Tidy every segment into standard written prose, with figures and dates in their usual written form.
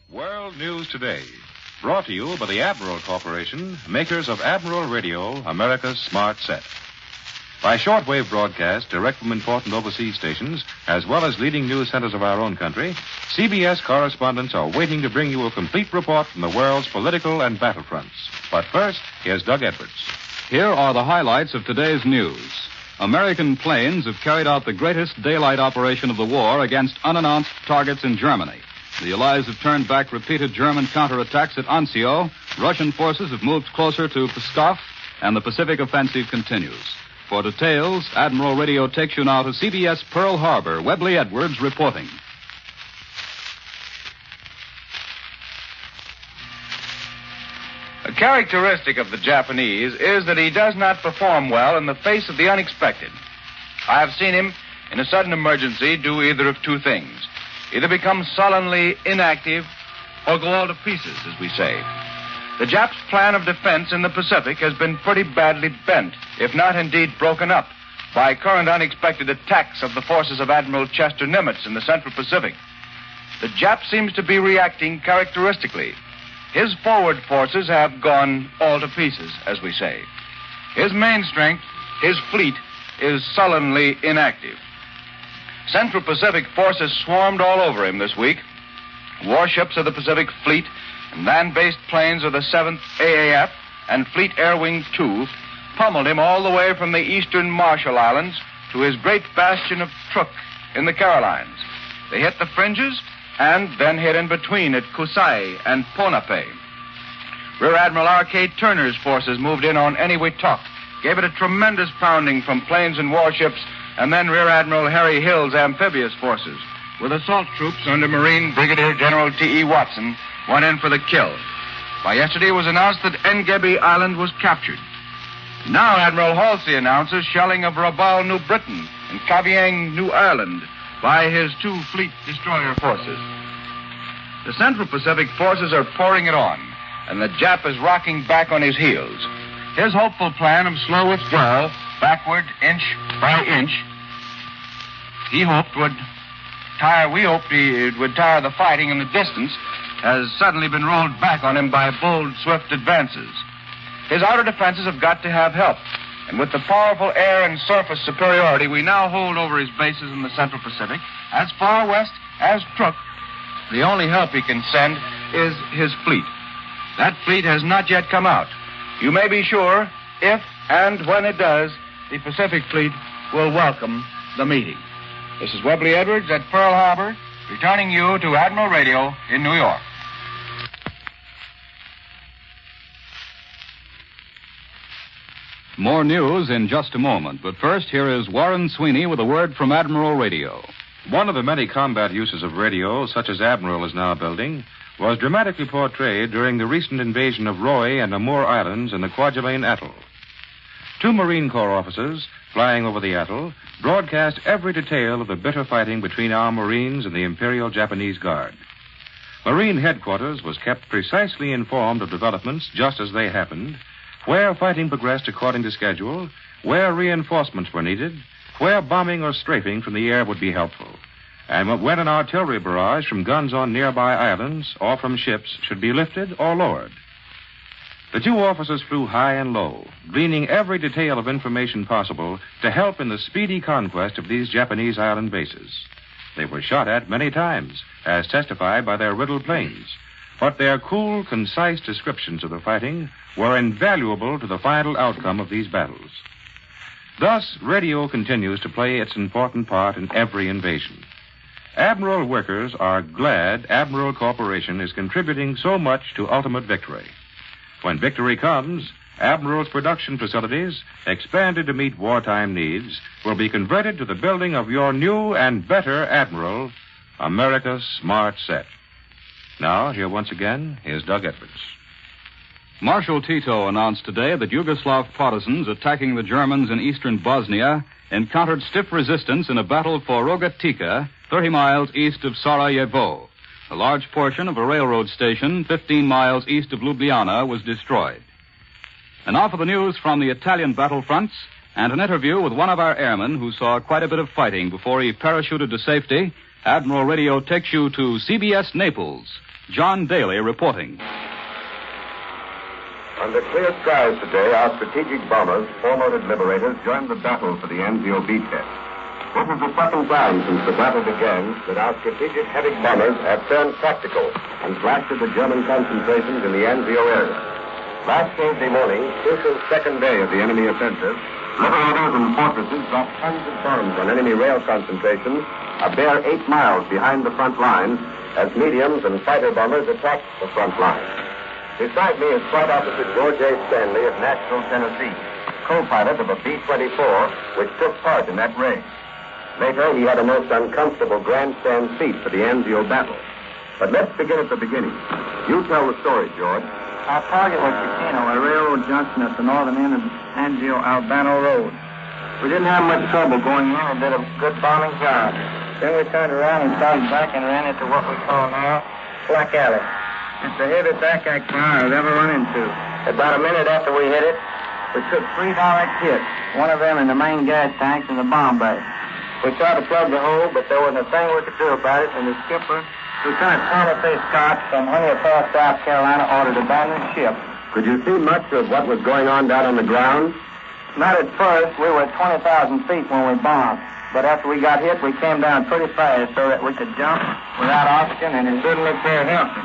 World News Today, brought to you by the Admiral Corporation, makers of Admiral Radio, America's smart set. By shortwave broadcast direct from important overseas stations, as well as leading news centers of our own country, CBS correspondents are waiting to bring you a complete report from the world's political and battlefronts. But first, here's Doug Edwards. Here are the highlights of today's news. American planes have carried out the greatest daylight operation of the war against unannounced targets in Germany. The Allies have turned back repeated German counterattacks at Anzio. Russian forces have moved closer to Pskov, and the Pacific offensive continues. For details, Admiral Radio takes you now to CBS Pearl Harbor. Webley Edwards reporting. A characteristic of the Japanese is that he does not perform well in the face of the unexpected. I have seen him, in a sudden emergency, do either of two things. Either become sullenly inactive or go all to pieces, as we say. The Japs' plan of defense in the Pacific has been pretty badly bent, if not indeed broken up, by current unexpected attacks of the forces of Admiral Chester Nimitz in the Central Pacific. The Jap seems to be reacting characteristically. His forward forces have gone all to pieces, as we say. His main strength, his fleet, is sullenly inactive. Central Pacific forces swarmed all over him this week. Warships of the Pacific Fleet and land-based planes of the 7th AAF and Fleet Air Wing 2 pummeled him all the way from the eastern Marshall Islands to his great bastion of Truk in the Carolines. They hit the fringes and then hit in between at Kusai and Ponape. Rear Admiral R.K. Turner's forces moved in on Eniwetok, gave it a tremendous pounding from planes and warships, and then Rear Admiral Harry Hill's amphibious forces, with assault troops under Marine Brigadier General T.E. Watson, went in for the kill. By yesterday, it was announced that Engebe Island was captured. Now Admiral Halsey announces shelling of Rabaul, New Britain, and Kavieng, New Ireland, by his two fleet destroyer forces. The Central Pacific forces are pouring it on, and the Jap is rocking back on his heels. His hopeful plan of slow withdrawal, backward, inch by inch, we hoped it would tire the fighting in the distance, has suddenly been rolled back on him by bold, swift advances. His outer defenses have got to have help, and with the powerful air and surface superiority we now hold over his bases in the Central Pacific, as far west as Truk, the only help he can send is his fleet. That fleet has not yet come out. You may be sure, if and when it does, the Pacific Fleet will welcome the meeting. This is Webley Edwards at Pearl Harbor, returning you to Admiral Radio in New York. More news in just a moment, but first here is Warren Sweeney with a word from Admiral Radio. One of the many combat uses of radio, such as Admiral is now building, was dramatically portrayed during the recent invasion of Roy and Amur Islands in the Kwajalein Atoll. Two Marine Corps officers, flying over the atoll, broadcast every detail of the bitter fighting between our Marines and the Imperial Japanese Guard. Marine headquarters was kept precisely informed of developments just as they happened, where fighting progressed according to schedule, where reinforcements were needed, where bombing or strafing from the air would be helpful, and when an artillery barrage from guns on nearby islands or from ships should be lifted or lowered. The two officers flew high and low, gleaning every detail of information possible to help in the speedy conquest of these Japanese island bases. They were shot at many times, as testified by their riddled planes, but their cool, concise descriptions of the fighting were invaluable to the final outcome of these battles. Thus, radio continues to play its important part in every invasion. Admiral workers are glad Admiral Corporation is contributing so much to ultimate victory. When victory comes, Admiral's production facilities, expanded to meet wartime needs, will be converted to the building of your new and better Admiral, America's smart set. Now, here once again is Doug Edwards. Marshal Tito announced today that Yugoslav partisans attacking the Germans in eastern Bosnia encountered stiff resistance in a battle for Rogatica, 30 miles east of Sarajevo. A large portion of a railroad station 15 miles east of Ljubljana was destroyed. And now for the news from the Italian battlefronts and an interview with one of our airmen who saw quite a bit of fighting before he parachuted to safety. Admiral Radio takes you to CBS Naples. John Daly reporting. Under clear skies today, our strategic bombers, four-motored liberators, joined the battle for the Anzio beachhead. This is the second time since the battle began that our strategic heavy bombers have turned tactical and blasted the German concentrations in the Anzio area. Last Thursday morning, crucial second day of the enemy offensive, liberators and fortresses dropped tons of bombs on enemy rail concentrations a bare 8 miles behind the front lines as mediums and fighter bombers attacked the front line. Beside me is Flight Officer George A. Stanley of Nashville, Tennessee, co-pilot of a B-24 which took part in that raid. Later, he had a most uncomfortable grandstand seat for the Anzio battle. But let's begin at the beginning. You tell the story, George. Our target was Chicano, a railroad junction at the northern end of the Anzio-Albano Road. We didn't have much trouble going in and did a good bombing job. Then we turned around and started back and ran into what we call now Black Alley. It's the heaviest ack fire I've ever run into. About a minute after we hit it, we took 3 direct hits, one of them in the main gas tanks in the bomb bay. We tried to plug the hole, but there wasn't a thing we could do about it, and the skipper, Lieutenant Thomas A. Scott from Honey Falls, South Carolina, ordered abandon ship. Could you see much of what was going on down on the ground? Not at first. We were at 20,000 feet when we bombed. But after we got hit, we came down pretty fast so that we could jump without oxygen, and it didn't look very healthy.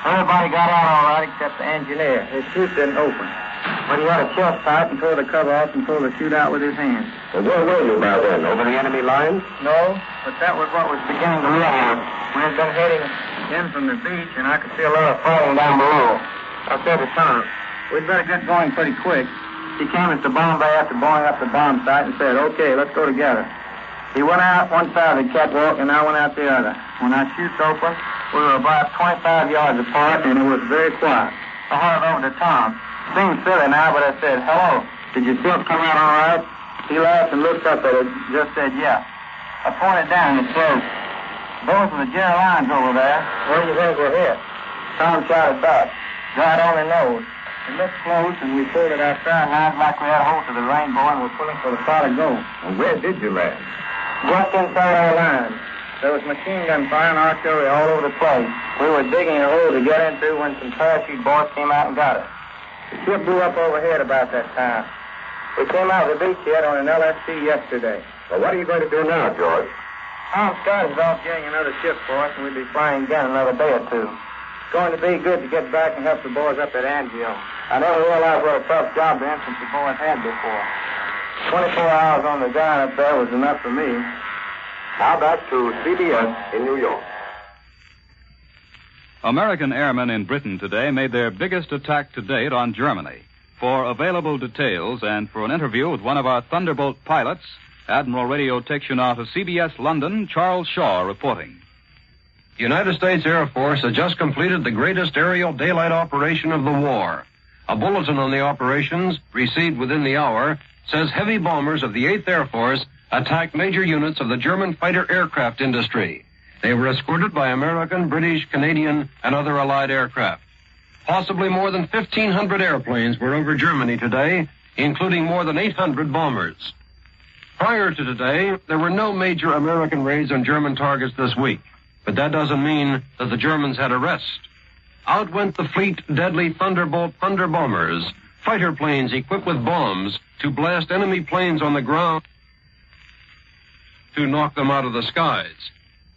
Everybody got out all right except the engineer. His chute didn't open. But he had a chest tight and tore the cover off and pulled the chute out with his hands. Well, where were you by then? Over the enemy lines? No, but that was what was beginning to happen. We had been heading in from the beach, and I could see a lot of falling down below. I said to Tom, we'd better get going pretty quick. He came into the bomb bay after blowing up the bomb site and said, okay, let's go together. He went out one side of the catwalk, and I went out the other. When our chutes opened, we were about 25 yards apart, and it was very quiet. I hurried over to Tom. Seemed silly now, but I said, hello, did your ship come out all right? He laughed and looked up at it, just said, yeah. I pointed down and said, those are the Jerry lines over there. Where do you think we're hit? Tom shouted back, God only knows. We looked close, and we pulled at our fire lines like we had a hold to the rainbow, and we're pulling for the solid goal. Well, where did you land? Just inside our lines. There was machine gun fire and artillery all over the place. We were digging a hole to get into when some parachute boys came out and got us. The ship blew up overhead about that time. We came out of the beachhead on an LSC yesterday. Well, what are you going to do now, George? Tom Scott is off getting another ship for us, and we'll be flying again another day or two. It's going to be good to get back and help the boys up at Anzio. I never realized what a tough job the infantry boys had before. 24 hours on the ground up there was enough for me. Now back to CBS in New York. American airmen in Britain today made their biggest attack to date on Germany. For available details and for an interview with one of our Thunderbolt pilots, Admiral Radio takes you now to CBS London, Charles Shaw reporting. The United States Air Force has just completed the greatest aerial daylight operation of the war. A bulletin on the operations, received within the hour, says heavy bombers of the 8th Air Force attacked major units of the German fighter aircraft industry. They were escorted by American, British, Canadian, and other Allied aircraft. Possibly more than 1,500 airplanes were over Germany today, including more than 800 bombers. Prior to today, there were no major American raids on German targets this week, but that doesn't mean that the Germans had a rest. Out went the fleet deadly Thunderbolt Thunder bombers, fighter planes equipped with bombs to blast enemy planes on the ground to knock them out of the skies.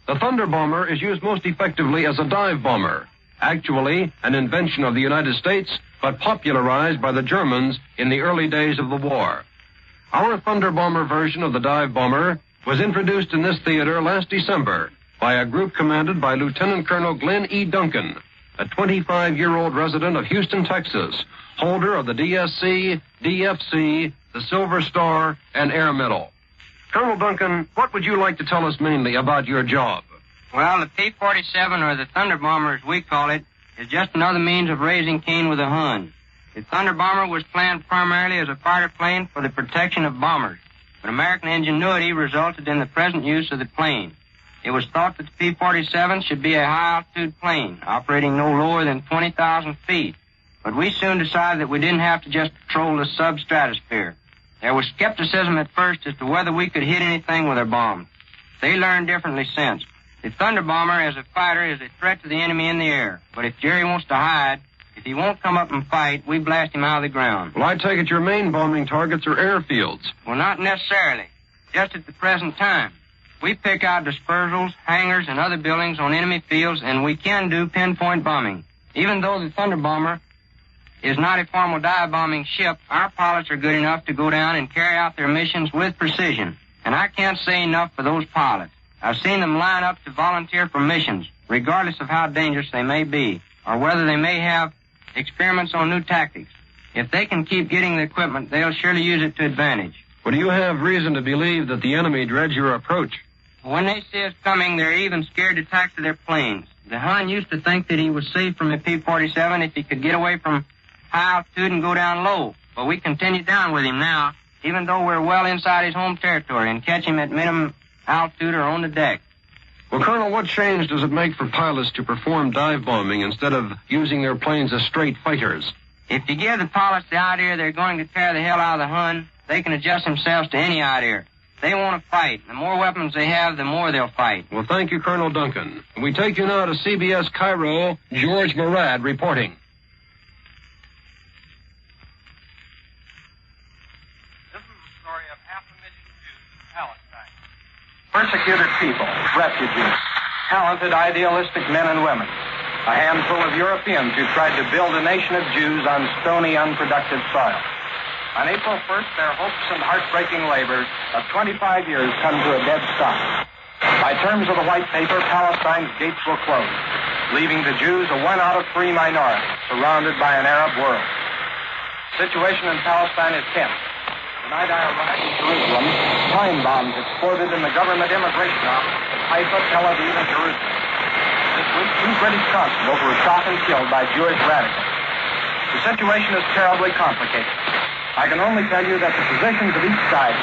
The Thunder bomber is used most effectively as a dive bomber, actually an invention of the United States, but popularized by the Germans in the early days of the war. Our Thunder bomber version of the dive bomber was introduced in this theater last December by a group commanded by Lieutenant Colonel Glenn E. Duncan, a 25-year-old resident of Houston, Texas, holder of the DSC, DFC, the Silver Star, and Air Medal. Colonel Duncan, what would you like to tell us mainly about your job? Well, the P-47, or the Thunder Bomber as we call it, is just another means of raising Cain with a Hun. The Thunder Bomber was planned primarily as a fighter plane for the protection of bombers, but American ingenuity resulted in the present use of the plane. It was thought that the P-47 should be a high-altitude plane, operating no lower than 20,000 feet. But we soon decided that we didn't have to just patrol the substratosphere. There was skepticism at first as to whether we could hit anything with our bombs. They learned differently since. The Thunder Bomber, as a fighter, is a threat to the enemy in the air. But if Jerry wants to hide, if he won't come up and fight, we blast him out of the ground. Well, I take it your main bombing targets are airfields. Well, not necessarily. Just at the present time. We pick out dispersals, hangars, and other buildings on enemy fields, and we can do pinpoint bombing. Even though the Thunder Bomber is not a formal dive-bombing ship, our pilots are good enough to go down and carry out their missions with precision. And I can't say enough for those pilots. I've seen them line up to volunteer for missions, regardless of how dangerous they may be, or whether they may have experiments on new tactics. If they can keep getting the equipment, they'll surely use it to advantage. Well, do you have reason to believe that the enemy dreads your approach? When they see us coming, they're even scared to taxi their planes. The Hun used to think that he was safe from the P-47 if he could get away from high altitude and go down low. But we continue down with him now, even though we're well inside his home territory, and catch him at minimum altitude or on the deck. Well, Colonel, what change does it make for pilots to perform dive bombing instead of using their planes as straight fighters? If you give the pilots the idea they're going to tear the hell out of the Hun, they can adjust themselves to any idea. They want to fight. The more weapons they have, the more they'll fight. Well, thank you, Colonel Duncan. We take you now to CBS Cairo, George Murad reporting. This is the story of 500,000 Jews in Palestine. Persecuted people, refugees, talented, idealistic men and women. A handful of Europeans who tried to build a nation of Jews on stony, unproductive soil. On April 1st, their hopes and heartbreaking labors of 25 years come to a dead stop. By terms of the white paper, Palestine's gates will close, leaving the Jews a 1 out of 3 minority, surrounded by an Arab world. The situation in Palestine is tense. The night I arrived in Jerusalem, time bombs exploded in the government immigration office at Haifa, Tel Aviv, and Jerusalem. This week, 2 British constables were shot and killed by Jewish radicals. The situation is terribly complicated. I can only tell you that the positions of each side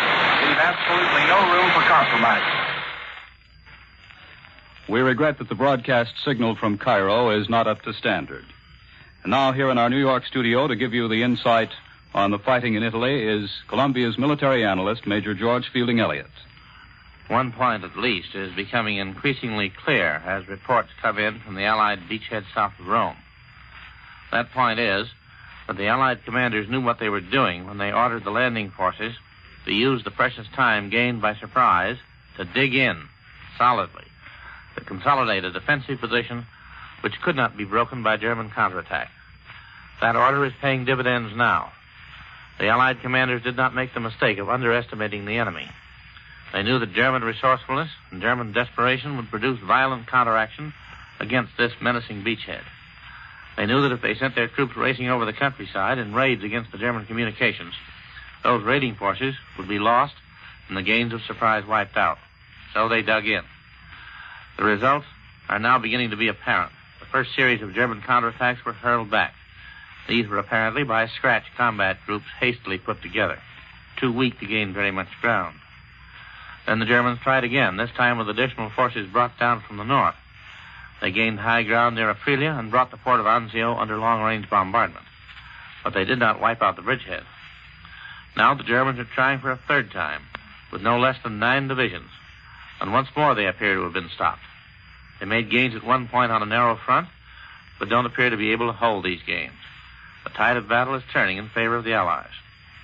leave absolutely no room for compromise. We regret that the broadcast signal from Cairo is not up to standard. And now here in our New York studio to give you the insight on the fighting in Italy is Columbia's military analyst, Major George Fielding Elliott. One point at least is becoming increasingly clear as reports come in from the Allied beachhead south of Rome. That point is that the Allied commanders knew what they were doing when they ordered the landing forces to use the precious time gained by surprise to dig in solidly, to consolidate a defensive position which could not be broken by German counterattack. That order is paying dividends now. The Allied commanders did not make the mistake of underestimating the enemy. They knew that German resourcefulness and German desperation would produce violent counteraction against this menacing beachhead. They knew that if they sent their troops racing over the countryside in raids against the German communications, those raiding forces would be lost and the gains of surprise wiped out. So they dug in. The results are now beginning to be apparent. The first series of German counterattacks were hurled back. These were apparently by scratch combat groups hastily put together, too weak to gain very much ground. Then the Germans tried again, this time with additional forces brought down from the north. They gained high ground near Aprilia and brought the port of Anzio under long-range bombardment. But they did not wipe out the bridgehead. Now the Germans are trying for a third time, with no less than 9 divisions. And once more they appear to have been stopped. They made gains at one point on a narrow front, but don't appear to be able to hold these gains. The tide of battle is turning in favor of the Allies.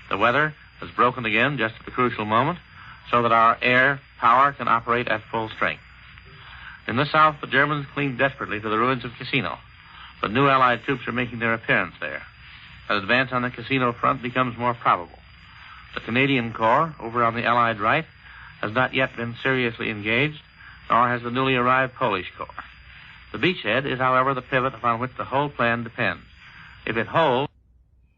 The weather has broken again just at the crucial moment, so that our air power can operate at full strength. In the south, the Germans cling desperately to the ruins of Cassino, but new Allied troops are making their appearance there. An advance on the Cassino front becomes more probable. The Canadian Corps, over on the Allied right, has not yet been seriously engaged, nor has the newly arrived Polish Corps. The beachhead is, however, the pivot upon which the whole plan depends. If it holds,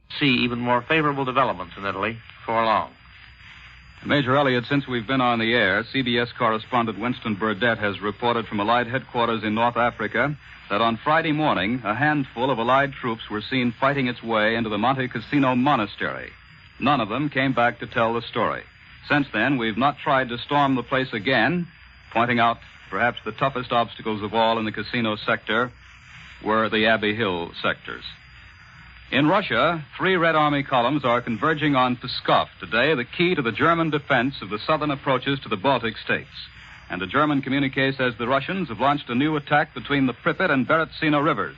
we'll see even more favorable developments in Italy before long. Major Elliott, since we've been on the air, CBS correspondent Winston Burdett has reported from Allied headquarters in North Africa that on Friday morning, a handful of Allied troops were seen fighting its way into the Monte Cassino monastery. None of them came back to tell the story. Since then, we've not tried to storm the place again, pointing out perhaps the toughest obstacles of all in the Cassino sector were the Abbey Hill sectors. In Russia, 3 Red Army columns are converging on Pskov today, the key to the German defense of the southern approaches to the Baltic states. And a German communique says the Russians have launched a new attack between the Pripyat and Berezina rivers.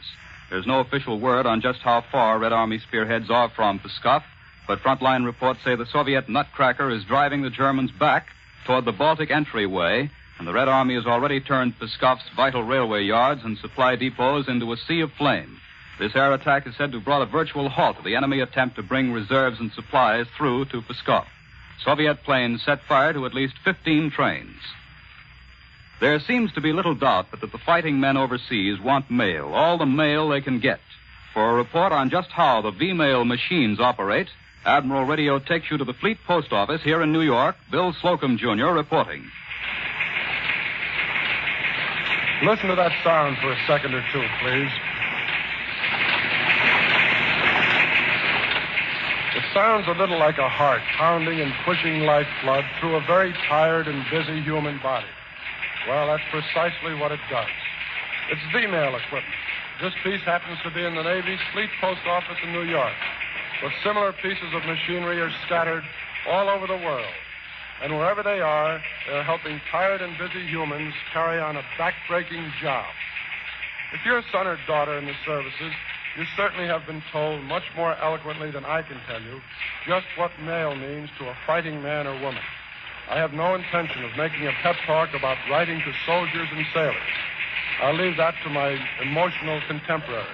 There's no official word on just how far Red Army spearheads are from Pskov, but frontline reports say the Soviet nutcracker is driving the Germans back toward the Baltic entryway, and the Red Army has already turned Pskov's vital railway yards and supply depots into a sea of flame. This air attack is said to have brought a virtual halt to the enemy attempt to bring reserves and supplies through to Pskov. Soviet planes set fire to at least 15 trains. There seems to be little doubt but that the fighting men overseas want mail, all the mail they can get. For a report on just how the V-mail machines operate, Admiral Radio takes you to the Fleet Post Office here in New York. Bill Slocum, Jr. reporting. Listen to that sound for a second or two, please. It sounds a little like a heart pounding and pushing lifeblood through a very tired and busy human body. Well, that's precisely what it does. It's V-mail equipment. This piece happens to be in the Navy's Fleet Post Office in New York. But similar pieces of machinery are scattered all over the world. And wherever they are, they're helping tired and busy humans carry on a back-breaking job. If you're a son or daughter in the services, you certainly have been told much more eloquently than I can tell you just what mail means to a fighting man or woman. I have no intention of making a pep talk about writing to soldiers and sailors. I'll leave that to my emotional contemporaries.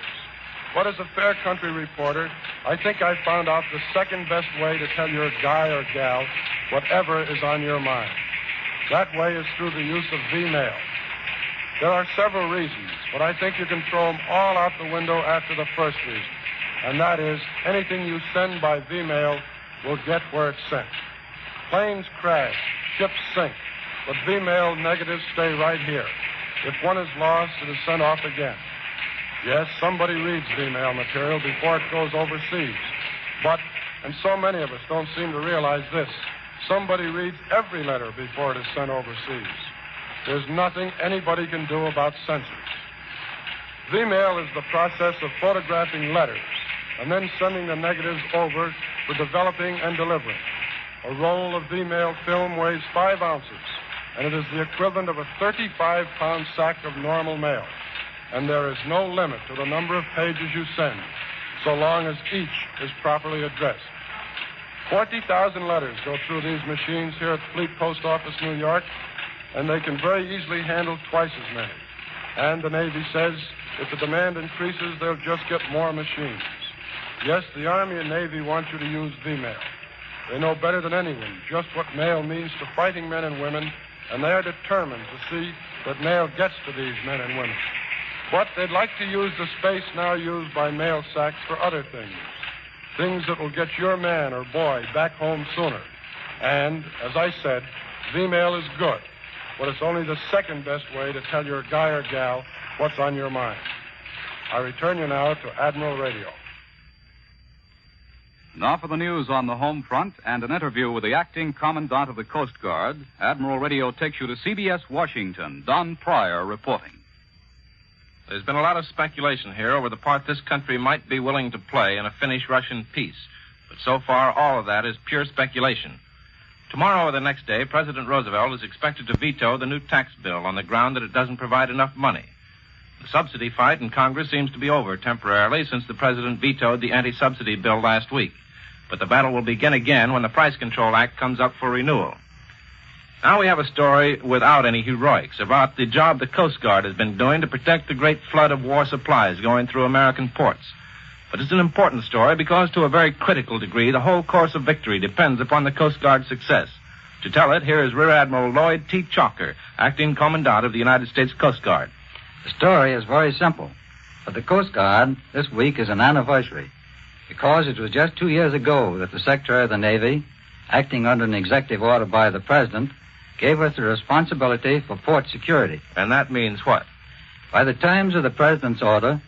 But as a fair country reporter, I think I found out the second best way to tell your guy or gal whatever is on your mind. That way is through the use of V-mail. There are several reasons, but I think you can throw them all out the window after the first reason. And that is, anything you send by V-mail will get where it's sent. Planes crash, ships sink, but V-mail negatives stay right here. If one is lost, it is sent off again. Yes, somebody reads V-mail material before it goes overseas. But, and so many of us don't seem to realize this, somebody reads every letter before it is sent overseas. There's nothing anybody can do about censors. V-mail is the process of photographing letters and then sending the negatives over for developing and delivering. A roll of V-mail film weighs 5 ounces, and it is the equivalent of a 35-pound sack of normal mail. And there is no limit to the number of pages you send, so long as each is properly addressed. 40,000 letters go through these machines here at Fleet Post Office, New York, and they can very easily handle twice as many. And the Navy says if the demand increases, they'll just get more machines. Yes, the Army and Navy want you to use V-mail. They know better than anyone just what mail means to fighting men and women, and they are determined to see that mail gets to these men and women. But they'd like to use the space now used by mail sacks for other things. Things that will get your man or boy back home sooner. And, as I said, V-mail is good, but it's only the second best way to tell your guy or gal what's on your mind. I return you now to Admiral Radio. Now for the news on the home front and an interview with the acting commandant of the Coast Guard. Admiral Radio takes you to CBS Washington. Don Pryor reporting. There's been a lot of speculation here over the part this country might be willing to play in a Finnish-Russian peace. But so far, all of that is pure speculation. Tomorrow or the next day, President Roosevelt is expected to veto the new tax bill on the ground that it doesn't provide enough money. The subsidy fight in Congress seems to be over temporarily since the president vetoed the anti-subsidy bill last week. But the battle will begin again when the Price Control Act comes up for renewal. Now we have a story without any heroics about the job the Coast Guard has been doing to protect the great flood of war supplies going through American ports. But it's an important story because to a very critical degree, the whole course of victory depends upon the Coast Guard's success. To tell it, here is Rear Admiral Lloyd T. Chalker, acting commandant of the United States Coast Guard. The story is very simple. For the Coast Guard, this week is an anniversary, because it was just 2 years ago that the Secretary of the Navy, acting under an executive order by the President, gave us the responsibility for port security. And that means what? By the terms of the President's order,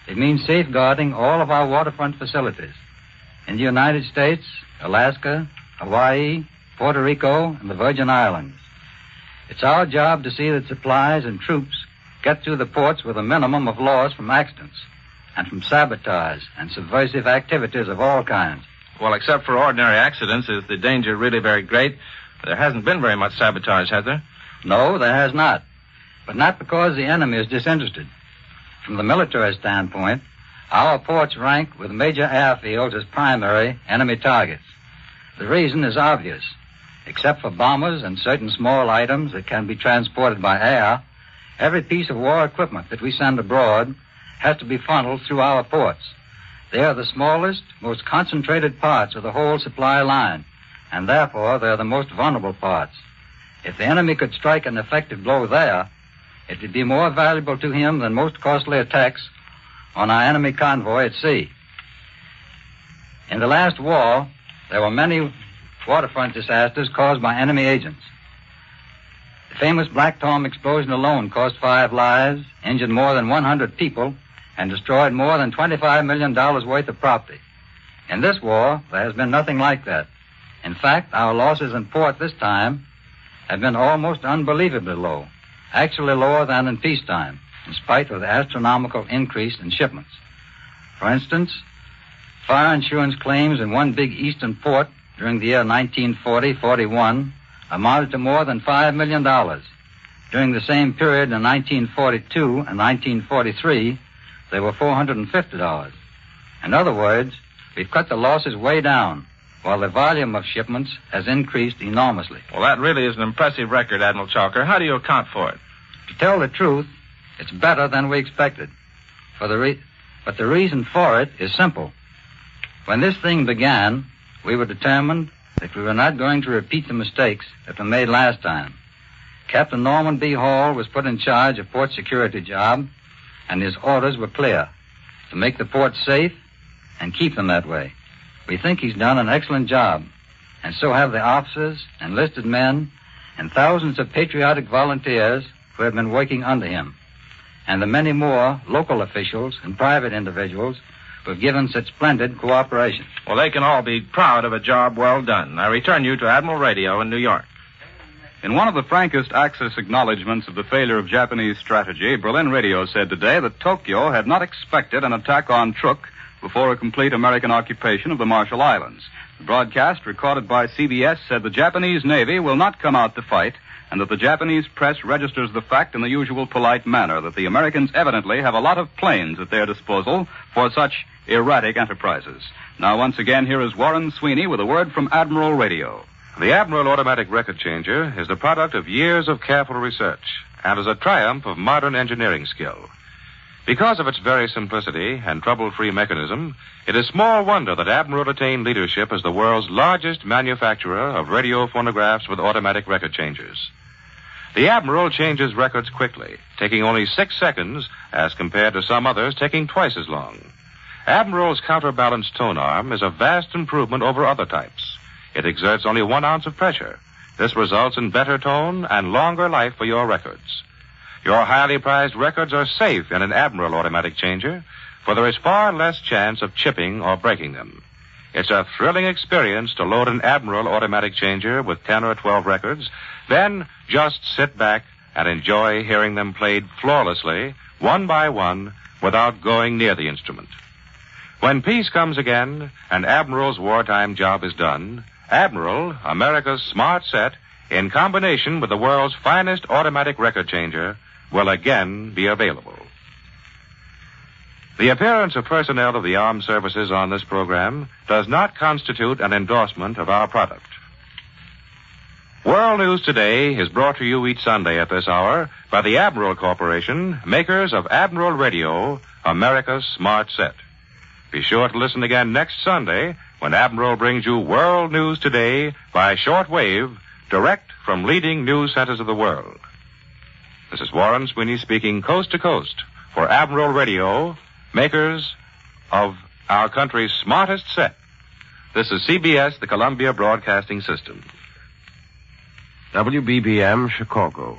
it means safeguarding all of our waterfront facilities in the United States, Alaska, Hawaii, Puerto Rico, and the Virgin Islands. It's our job to see that supplies and troops get through the ports with a minimum of loss from accidents and from sabotage and subversive activities of all kinds. Well, except for ordinary accidents, is the danger really very great? There hasn't been very much sabotage, has there? No, there has not. But not because the enemy is disinterested. From the military standpoint, our ports rank with major airfields as primary enemy targets. The reason is obvious. Except for bombers and certain small items that can be transported by air, every piece of war equipment that we send abroad has to be funneled through our ports. They are the smallest, most concentrated parts of the whole supply line, and therefore they're the most vulnerable parts. If the enemy could strike an effective blow there, it would be more valuable to him than most costly attacks on our enemy convoy at sea. In the last war, there were many waterfront disasters caused by enemy agents. The famous Black Tom explosion alone cost 5 lives, injured more than 100 people, and destroyed more than $25 million worth of property. In this war, there has been nothing like that. In fact, our losses in port this time have been almost unbelievably low, actually lower than in peacetime, in spite of the astronomical increase in shipments. For instance, fire insurance claims in one big eastern port during the year 1940-41 amounted to more than $5 million. During the same period in 1942 and 1943, they were $450. In other words, we've cut the losses way down, while the volume of shipments has increased enormously. Well, that really is an impressive record, Admiral Chalker. How do you account for it? To tell the truth, it's better than we expected. But the reason for it is simple. When this thing began, we were determined that we were not going to repeat the mistakes that were made last time. Captain Norman B. Hall was put in charge of port security job, and his orders were clear: to make the ports safe and keep them that way. We think he's done an excellent job, and so have the officers, enlisted men, and thousands of patriotic volunteers who have been working under him, and the many more local officials and private individuals who have given such splendid cooperation. Well, they can all be proud of a job well done. I return you to Admiral Radio in New York. In one of the frankest Axis acknowledgments of the failure of Japanese strategy, Berlin Radio said today that Tokyo had not expected an attack on Truk before a complete American occupation of the Marshall Islands. The broadcast, recorded by CBS, said the Japanese Navy will not come out to fight, and that the Japanese press registers the fact in the usual polite manner that the Americans evidently have a lot of planes at their disposal for such erratic enterprises. Now, once again, here is Warren Sweeney with a word from Admiral Radio. The Admiral automatic record changer is the product of years of careful research and is a triumph of modern engineering skill. Because of its very simplicity and trouble-free mechanism, it is small wonder that Admiral attained leadership as the world's largest manufacturer of radio phonographs with automatic record changers. The Admiral changes records quickly, taking only 6 seconds as compared to some others taking twice as long. Admiral's counterbalanced tone arm is a vast improvement over other types. It exerts only 1 ounce of pressure. This results in better tone and longer life for your records. Your highly prized records are safe in an Admiral automatic changer, for there is far less chance of chipping or breaking them. It's a thrilling experience to load an Admiral automatic changer with 10 or 12 records, then just sit back and enjoy hearing them played flawlessly, one by one, without going near the instrument. When peace comes again and Admiral's wartime job is done, Admiral, America's smart set, in combination with the world's finest automatic record changer, will again be available. The appearance of personnel of the armed services on this program does not constitute an endorsement of our product. World News Today is brought to you each Sunday at this hour by the Admiral Corporation, makers of Admiral Radio, America's smart set. Be sure to listen again next Sunday when Admiral brings you World News Today by shortwave, direct from leading news centers of the world. This is Warren Sweeney speaking coast to coast for Admiral Radio, makers of our country's smartest set. This is CBS, the Columbia Broadcasting System. WBBM, Chicago.